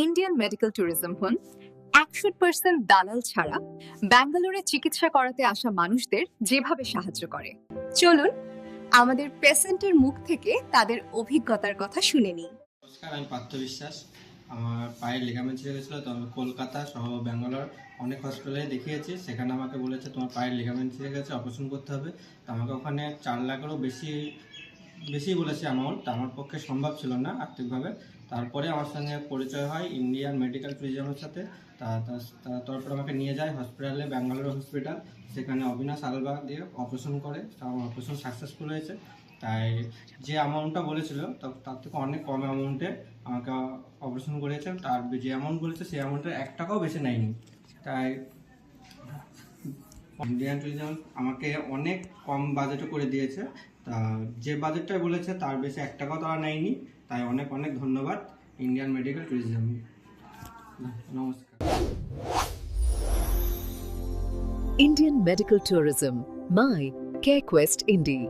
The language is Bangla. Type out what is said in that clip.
ইন্ডিয়ান মেডিকেল ট্যুরিজম হন 100% দালাল ছাড়া ব্যাঙ্গালোরে চিকিৎসা করাতে আসা মানুষদের যেভাবে সাহায্য করে। চলুন আমাদের পেশেন্টের মুখ থেকে তাদের অভিজ্ঞতার কথা শুনে নিই। নমস্কার, আমি পার্থ বিশ্বাস। আমার পায়ের লিগামেন্ট ছিঁড়ে গেছিলো, তো আমি কলকাতা সহ ব্যাঙ্গালোর অনেক হসপিটালে দেখিয়েছি। সেখানে আমাকে বলেছে তোমার পায়ের লিগামেন্ট ছিঁড়ে গেছে, অপারেশন করতে হবে। তো আমাকে ওখানে 4 লাখেরও বেশি বলেছে অ্যামাউন্ট। আমার পক্ষে সম্ভব ছিল না আর্থিকভাবে। তারপরে আমার সঙ্গে পরিচয় হয় ইন্ডিয়ান মেডিকেল ট্যুরিজমের সাথে। তারপর আমাকে নিয়ে যায় হসপিটালে, ব্যাঙ্গালোর হসপিটাল। সেখানে অবিনাশ আলবা দিয়ে অপারেশন করে, আমার অপারেশন সাকসেসফুল হয়েছে। তাই যে অ্যামাউন্টটা বলেছিল তার থেকে অনেক কম অ্যামাউন্টে আমাকে অপারেশন করেছে। তার যে অ্যামাউন্ট বলেছে সেই অ্যামাউন্টের 1 টাকাও বেশি নেয়নি। তাই ইন্ডিয়ান ট্যুরিজম আমাকে অনেক কম বাজেটে করে দিয়েছে। তা যে বাজেটটা বলেছে তার বেশি 1 টাকাও তারা নেয়নি। তাই অনেক অনেক ধন্যবাদ ইন্ডিয়ান মেডিকেল ট্যুরিজম। নমস্কার। Indian Medical Tourism, My CareQuest Indy.